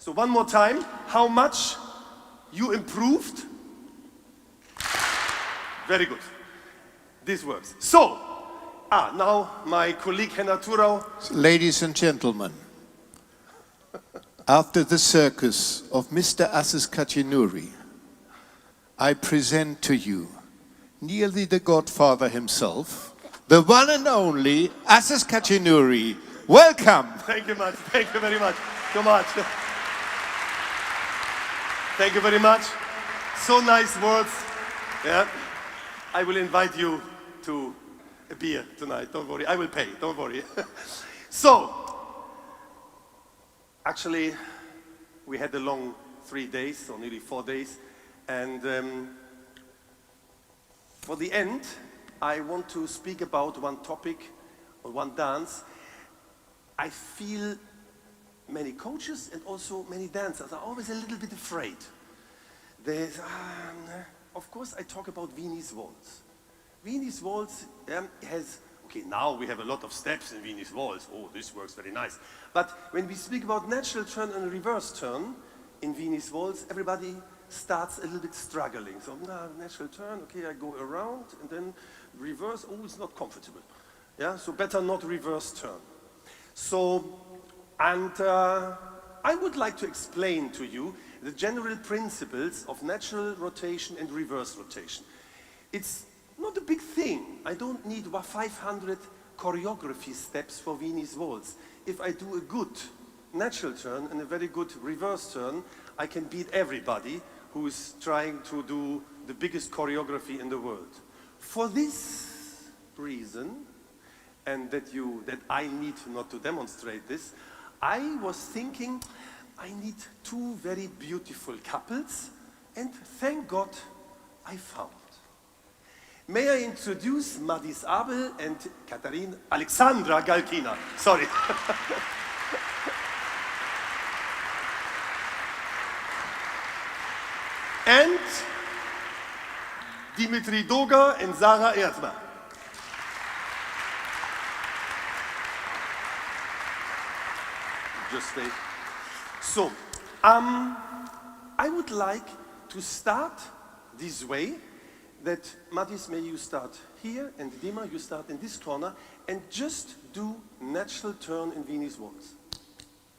So one more time, how much you improved? Very good. This works. So, now my colleague Henna Thurau. Ladies and gentlemen, after the circus of Mr. Asis Khadjeh Nouri, I present to you nearly the Godfather himself, the one and only Asis Khadjeh Nouri. Welcome. Thank you much. Thank you very much. So much. Thank you very much. So nice words. Yeah. I will invite you to a beer tonight. Don't worry. I will pay. Don't worry. So, actually, we had a long 3 days, or nearly 4 days. And for the end, I want to speak about one topic or one dance. I feel many coaches and also many dancers are always a little bit afraid. Of course, I talk about Viennese Waltz. Viennese Waltz has, okay, now we have a lot of steps in Viennese Waltz. Oh, this works very nice. But when we speak about natural turn and reverse turn in Viennese Waltz, everybody starts a little bit struggling. So, natural turn, okay, I go around and then reverse, oh, it's not comfortable. Yeah, so better not reverse turn. So, and I would like to explain to you the general principles of natural rotation and reverse rotation. It's not a big thing. I don't need 500 choreography steps for Viennese Waltz. If I do a good natural turn and a very good reverse turn, I can beat everybody who is trying to do the biggest choreography in the world. For this reason, and that I need not to demonstrate this, I was thinking I need 2 very beautiful couples, and thank God I found. May I introduce Madis Abel and Alexandra Galkina. Sorry. And Dimitri Doga and Sarah Erdmann. Just stay. So, I would like to start this way, that Matis, may you start here, and Dima, you start in this corner, and just do natural turn in Viennese Waltz.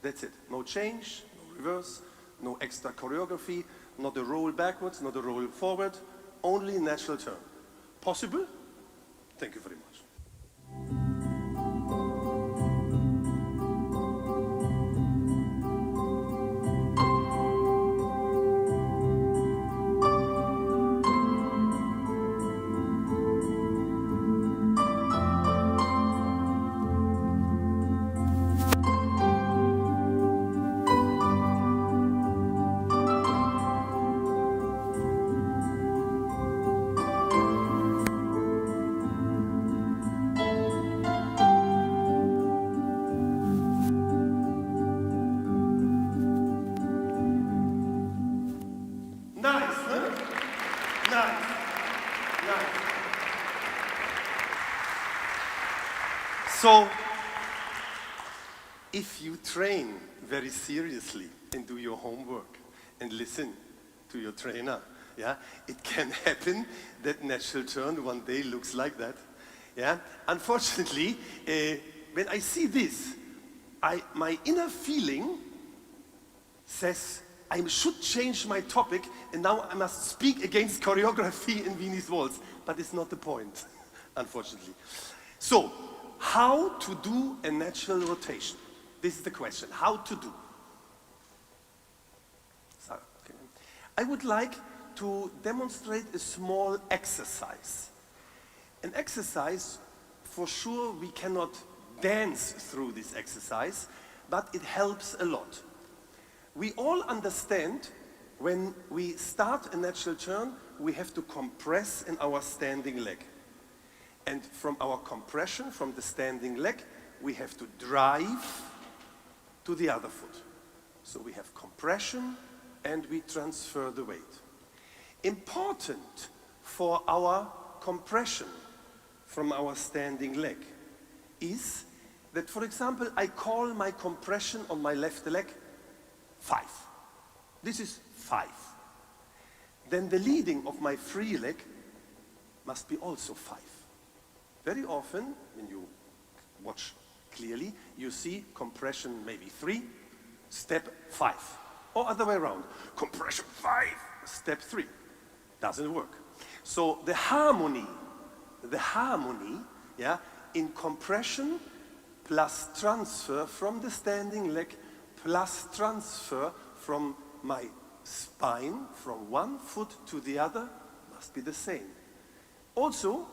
That's it. No change, no reverse, no extra choreography, not a roll backwards, not a roll forward, only natural turn. Possible? Thank you very much. So, if you train very seriously and do your homework and listen to your trainer, yeah, it can happen that natural turn one day looks like that. Yeah, unfortunately, when I see this, my inner feeling says I should change my topic, and now I must speak against choreography in Viennese Waltz, but it's not the point, unfortunately. So, how to do a natural rotation? This is the question, how to do. So, okay. I would like to demonstrate a small exercise. An exercise, for sure we cannot dance through this exercise, but it helps a lot. We all understand when we start a natural turn, we have to compress in our standing leg. And from our compression, from the standing leg, we have to drive to the other foot. So we have compression and we transfer the weight. Important for our compression from our standing leg is that, for example, I call my compression on my left leg 5. This is 5. Then the leading of my free leg must be also 5. Very often, when you watch clearly, you see compression maybe 3, step 5. Or other way around, compression 5, step 3. Doesn't work. So the harmony, yeah, in compression plus transfer from the standing leg plus transfer from my spine, from one foot to the other, must be the same. Also,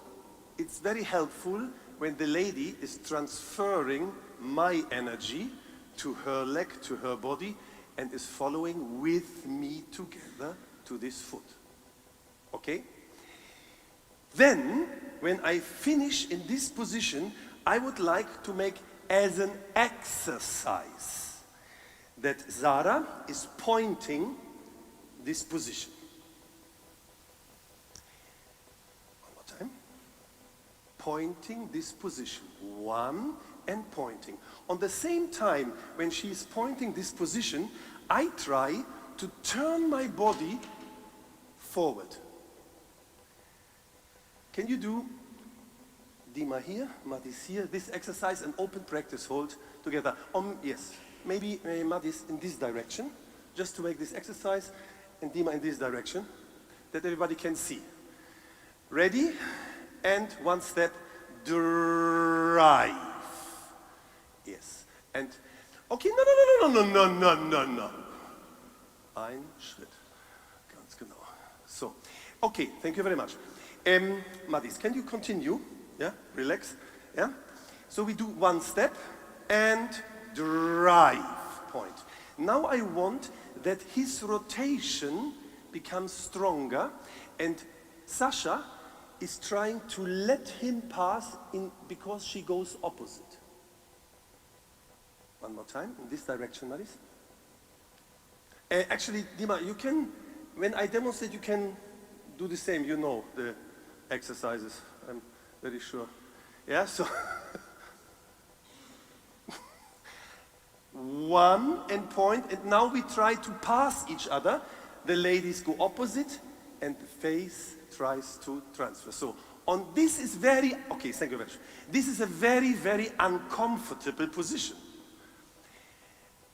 it's very helpful when the lady is transferring my energy to her leg, to her body, and is following with me together to this foot. Okay? Then, when I finish in this position, I would like to make as an exercise that Zara is pointing this position. One more time. Pointing this position. 1 and pointing. On the same time, when she is pointing this position, I try to turn my body forward. Can you do Dima here, Madis here, this exercise and open practice hold together? Yes, maybe Madis in this direction, just to make this exercise, and Dima in this direction, that everybody can see. Ready? And one step, drive. Yes. And, okay, no. Ein Schritt. Ganz genau. So, okay, thank you very much. Madis, can you continue? Yeah, relax. Yeah. So we do one step and drive point. Now I want that his rotation becomes stronger, and Sasha is trying to let him pass in because she goes opposite. One more time, in this direction, Madis. Actually, Dima, you can, when I demonstrate, you can do the same, you know, the exercises, I'm very sure. Yeah, so, 1 and point, and now we try to pass each other. The ladies go opposite, and the face tries to transfer. So, on this is very, okay, thank you very much. This is a very, very uncomfortable position.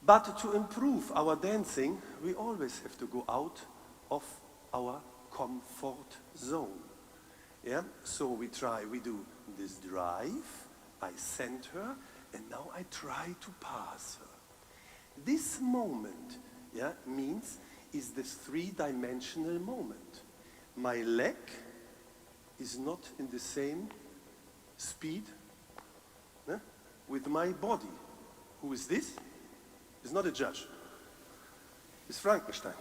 But to improve our dancing, we always have to go out of our comfort zone. Yeah, so we do this drive, I send her, and now I try to pass her. This moment, yeah, is this 3-dimensional moment. My leg is not in the same speed with my body. Who is this? It's not a judge. It's Frankenstein.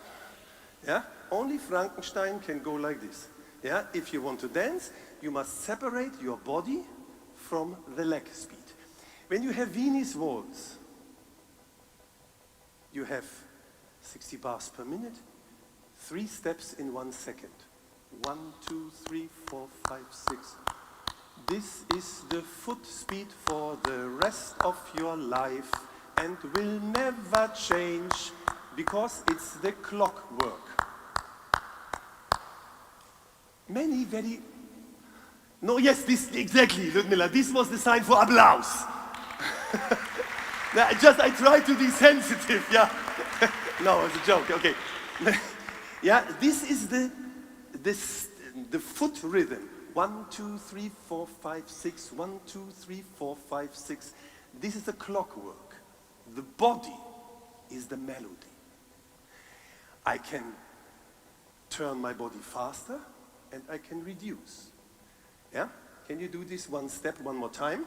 Yeah? Only Frankenstein can go like this. Yeah? If you want to dance, you must separate your body from the leg speed. When you have Viennese waltz, you have 60 bars per minute, 3 steps in 1 second. 1, 2, 3, 4, 5, 6. This is the foot speed for the rest of your life and will never change because it's the clockwork. Many very... No, yes, this, exactly, Ludmilla, this was the sign for applause. I try to be sensitive, yeah. No, it's a joke, okay. Yeah, this is the foot rhythm. 1, 2, 3, 4, 5, 6. 1, 2, 3, 4, 5, 6. This is the clockwork. The body is the melody. I can turn my body faster and I can reduce. Yeah? Can you do this one step one more time?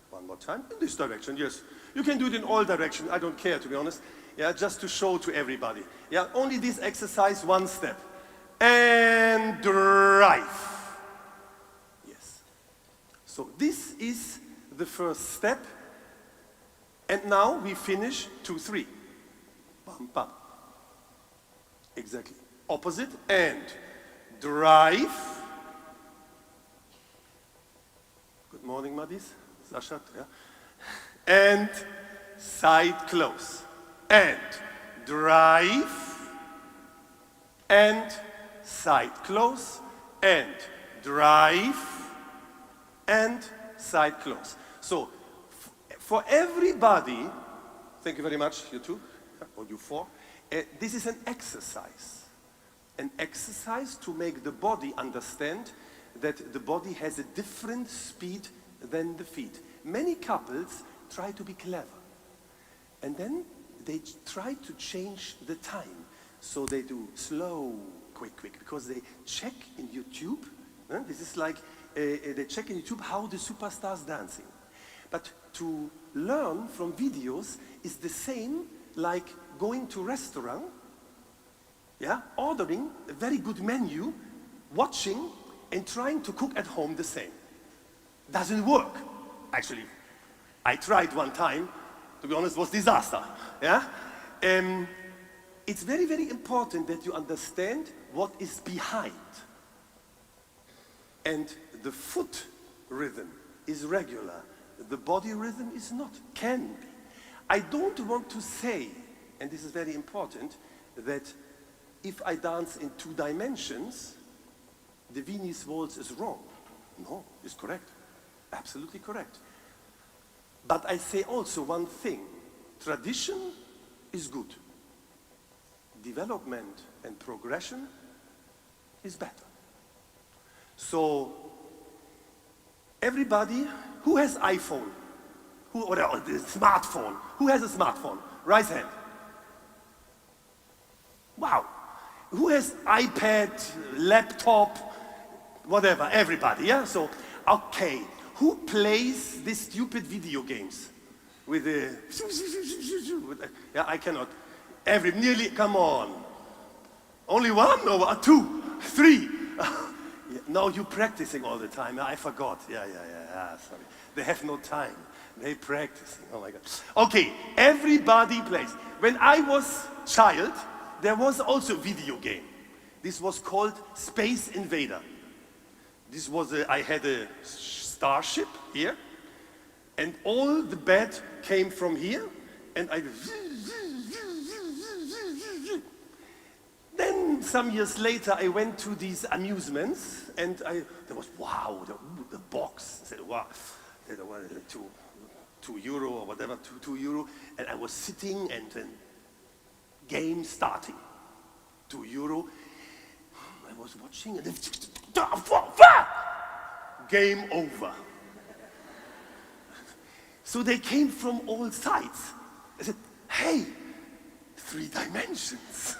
One more time. In this direction, yes. You can do it in all directions. I don't care, to be honest. Yeah, just to show to everybody. Yeah, only this exercise, one step. And drive. Yes. So this is the first step. And now we finish 2, 3. Bam, bam. Exactly. Opposite and drive. Good morning, Madis. Sasha. Yeah. And side close. And drive, and side close, and drive, and side close. So, for everybody, thank you very much, you two, or you four, this is an exercise. An exercise to make the body understand that the body has a different speed than the feet. Many couples try to be clever. And then they try to change the time. So they do slow, quick, because they check in YouTube. This is like, they check in YouTube how the superstars dancing. But to learn from videos is the same like going to a restaurant, yeah, ordering a very good menu, watching, and trying to cook at home the same. Doesn't work. Actually, I tried one time, to be honest, it was disaster, yeah? It's very, very important that you understand what is behind. And the foot rhythm is regular. The body rhythm is not, can be. I don't want to say, and this is very important, that if I dance in 2 dimensions, the Viennese waltz is wrong. No, it's correct. Absolutely correct. But I say also one thing. Tradition is good. Development and progression is better. So, everybody who has iPhone, or the smartphone, who has a smartphone? Raise hand. Wow. Who has iPad, laptop, whatever, everybody, yeah? So, okay. Who plays these stupid video games? With the, yeah, I cannot. Nearly, come on. Only one? No, 2, 3. No, you're practicing all the time. I forgot. Yeah, sorry. They have no time. They practicing. Oh my God. Okay, everybody plays. When I was child, there was also a video game. This was called Space Invader. This was I had a starship here, and all the bed came from here, and I. Then some years later, I went to these amusements, and there was wow, the box. I said wow, there was €2 or whatever, €2, and I was sitting and then game starting, €2. I was watching and then game over. So they came from all sides. I said, hey, 3 dimensions,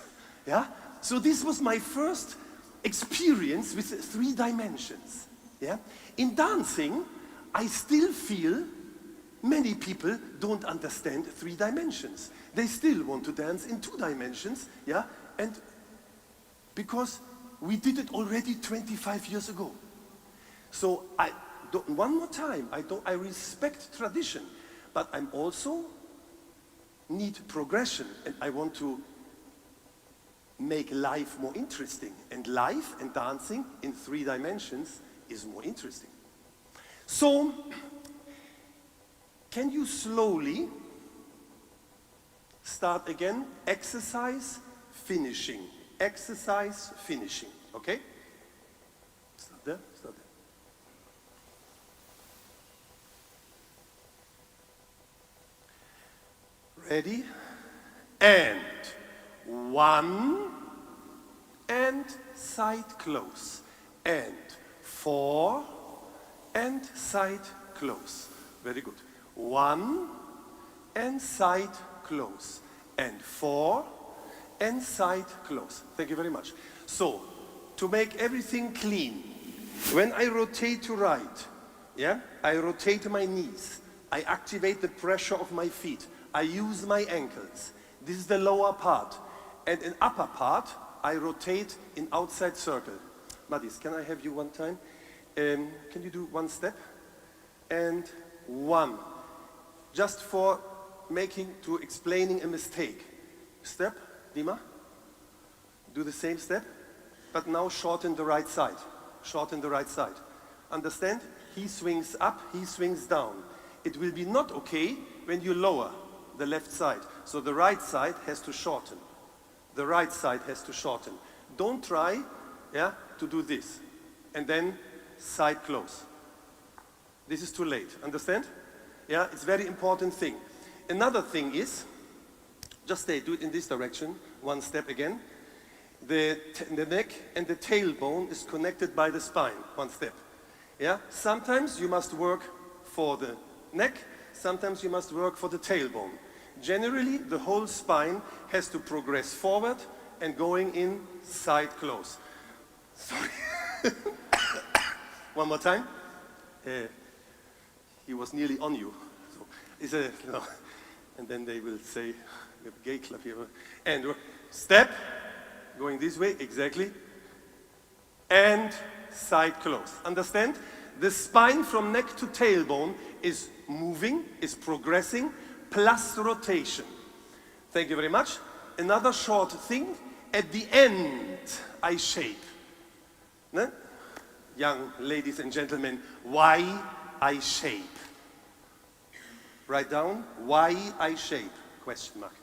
yeah? So this was my first experience with 3 dimensions, yeah? In dancing, I still feel many people don't understand 3 dimensions. They still want to dance in 2 dimensions, yeah? And because we did it already 25 years ago. So one more time, I respect tradition, but I'm also need progression, and I want to make life more interesting. And life and dancing in 3 dimensions is more interesting. So, can you slowly start again? Exercise, finishing. Exercise, finishing. Okay? Start there, start there. Ready? And 1, and side close. And 4, and side close. Very good. 1, and side close. And 4, and side close. Thank you very much. So, to make everything clean, when I rotate to right, yeah, I rotate my knees. I activate the pressure of my feet. I use my ankles. This is the lower part. And in upper part, I rotate in outside circle. Madis, can I have you one time? Can you do 1 step? And 1. Just for explaining a mistake. Step, Dima. Do the same step, but now shorten the right side. Shorten the right side. Understand? He swings up, he swings down. It will be not okay when you lower. the left side. So the right side has to shorten. The right side has to shorten. Don't try, yeah, to do this. And then side close. This is too late, understand? Yeah, it's a very important thing. Another thing is, just stay, do it in this direction, one step again. The neck and the tailbone is connected by the spine, one step. Yeah, sometimes you must work for the neck, sometimes you must work for the tailbone. Generally, the whole spine has to progress forward and going in side close. Sorry. One more time. He was nearly on you. So it's a, you know, and then they will say, we have a gay club here. And step, going this way, exactly. And side close. Understand? The spine from neck to tailbone is moving, is progressing, plus rotation. Thank you very much. Another short thing, at the end, I shape. Ne? Young ladies and gentlemen, why I shape? Write down, why I shape, question mark.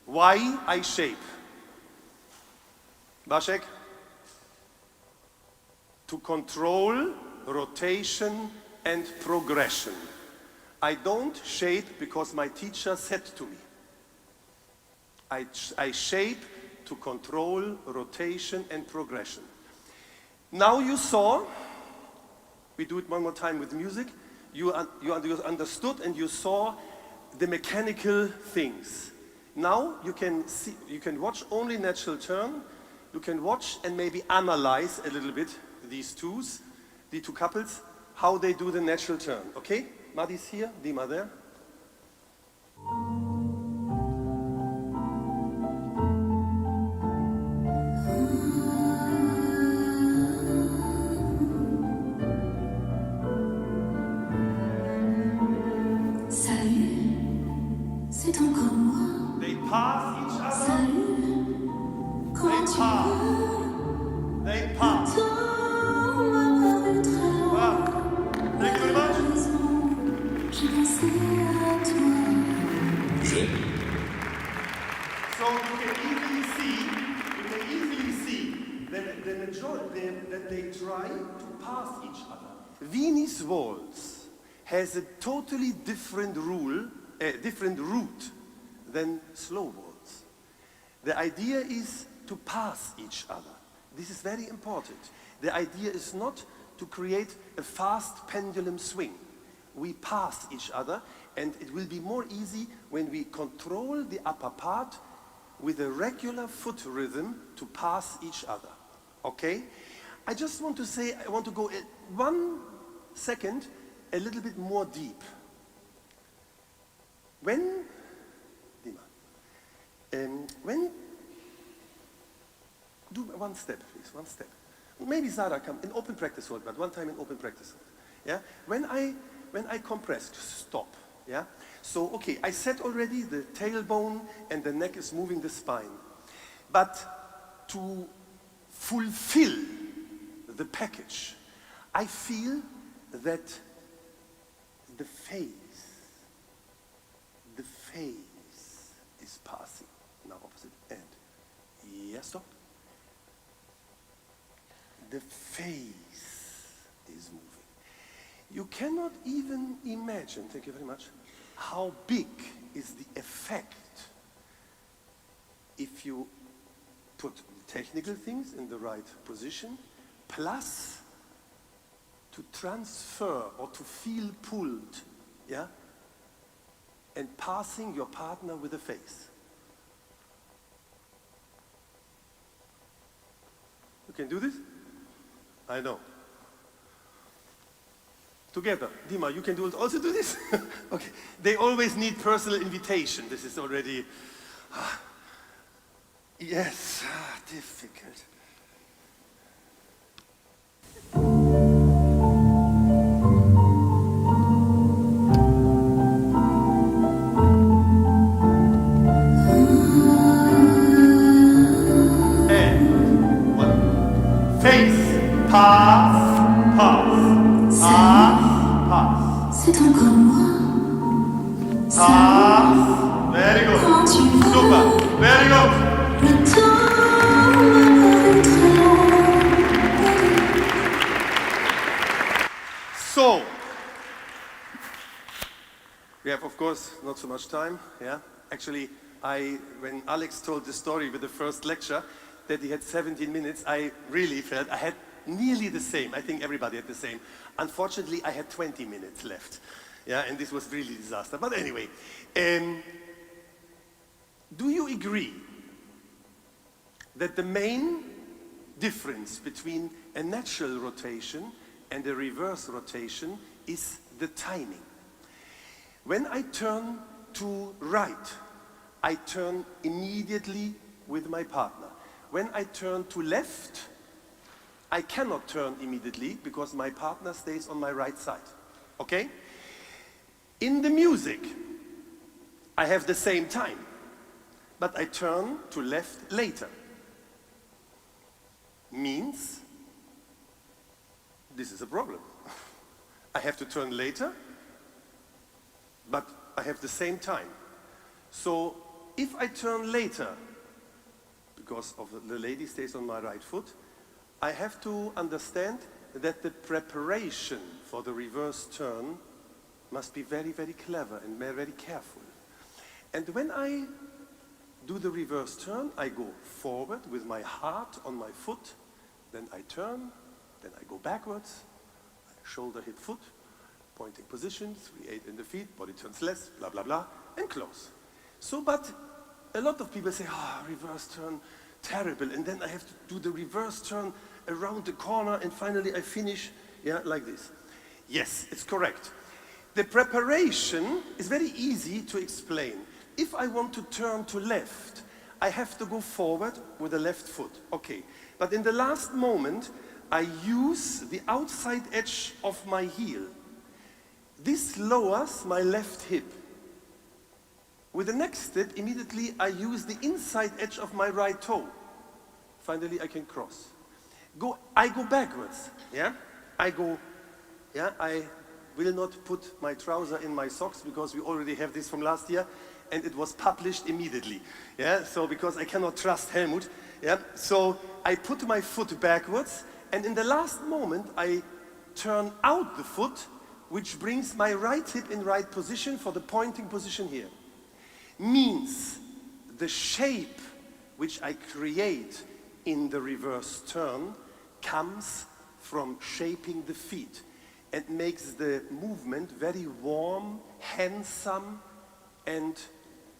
Why I shape? Bashek? To control rotation and progression. I don't shape because my teacher said to me. I shape to control rotation and progression. Now you saw, we do it one more time with music, you understood and you saw the mechanical things. Now you can see, you can watch only natural turn, you can watch and maybe analyze a little bit the two couples, how they do the natural turn, okay? Madi's here, Dima there. C'est encore moi. They pass each other. Salut, comment tu vas? They pass. Attends, ma retraite. Ah. Thank you very much. J'ai pensé à toi. So you can easily see that the majority that they try to pass each other. Viennese waltz has a totally different rule. Different route than slow waltz. The idea is to pass each other. This is very important. The idea is not to create a fast pendulum swing. We pass each other, and it will be more easy when we control the upper part with a regular foot rhythm to pass each other. Okay? I just want to say, I want to go 1 second a little bit more deep. When do one step, please, one step. Maybe Zara come in open practice hold, but one time in open practice hold. Yeah. When I compress, stop. Yeah. So okay, I said already the tailbone and the neck is moving the spine, but to fulfill the package, I feel that the face is passing. Now opposite end. Yes, stop. The face is moving. You cannot even imagine, thank you very much, how big is the effect if you put technical things in the right position, plus to transfer or to feel pulled, yeah? And passing your partner with a face. You can do this? I know. Together. Dima, you can also do this? Okay. They always need personal invitation. This is already... yes, difficult. Pass, pass, pass, pass. C'est encore moi. Pass, pass. Very good. quand tu veux. Super. Very good. Le temps m'arrêtera. So, we have, of course, not so much time. Yeah. Actually, when Alex told the story with the first lecture that he had 17 minutes, I really felt I had nearly the same. I think everybody had the same. Unfortunately, I had 20 minutes left. Yeah, and this was really a disaster. But anyway, do you agree that the main difference between a natural rotation and a reverse rotation is the timing? When I turn to right, I turn immediately with my partner. When I turn to left, I cannot turn immediately because my partner stays on my right side. Okay? In the music, I have the same time, but I turn to left later. Means this is a problem. I have to turn later, but I have the same time. So if I turn later, because of the lady stays on my right foot, I have to understand that the preparation for the reverse turn must be very, very clever and very careful. And when I do the reverse turn, I go forward with my heart on my foot, then I turn, then I go backwards, shoulder, hip, foot, pointing position, 3/8 in the feet, body turns less, blah, blah, blah, and close. So, but a lot of people say, reverse turn, terrible, and then I have to do the reverse turn around the corner, and finally I finish, like this. Yes, it's correct. The preparation is very easy to explain. If I want to turn to left, I have to go forward with the left foot. Okay, but in the last moment, I use the outside edge of my heel. This lowers my left hip. With the next step, immediately I use the inside edge of my right toe. Finally, I can cross. I go backwards, I will not put my trouser in my socks because we already have this from last year and it was published immediately. So because I cannot trust Helmut. So I put my foot backwards and in the last moment I turn out the foot, which brings my right hip in right position for the pointing position here. Means the shape which I create in the reverse turn comes from shaping the feet and makes the movement very warm, handsome, and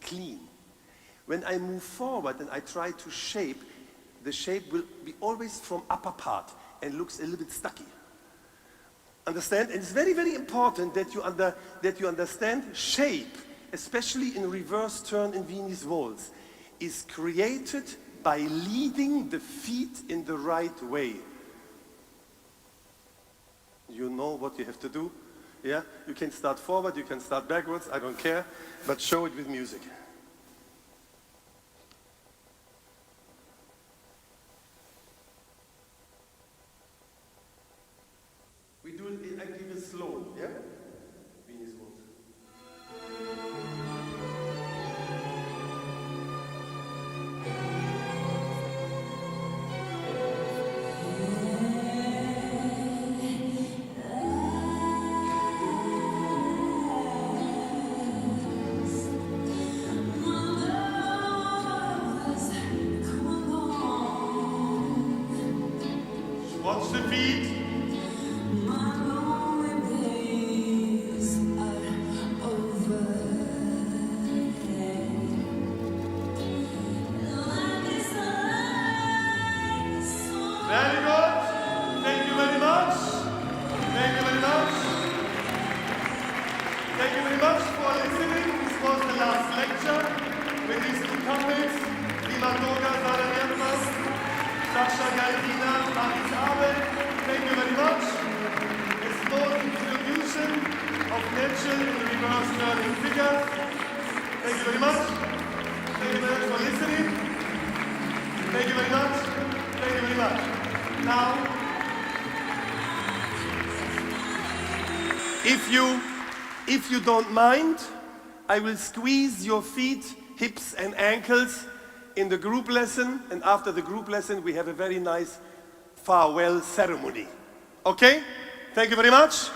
clean. When I move forward and I try to shape, the shape will be always from upper part and looks a little bit stucky. Understand? And it's very, very important that you understand shape, especially in reverse turn in Viennese Waltz, is created by leading the feet in the right way. You know what you have to do? You can start forward, you can start backwards, I don't care, but show it with music. We do it, I keep it slow, Viennese Waltz. Watch the feet. Very good. Thank you very much. Thank you very much. Thank you very much for listening. This was the last lecture with these two couples, Lima Toga, Sara Erdmann, Sascha Galdina, Asis Abel. Thank you very much. A small introduction of natural and reverse turning figures. Thank you very much. Thank you very much for listening. Thank you very much. Thank you very much. Now, if you don't mind, I will squeeze your feet, hips and ankles in the group lesson, and after the group lesson we have a very nice farewell ceremony. Okay? Thank you very much.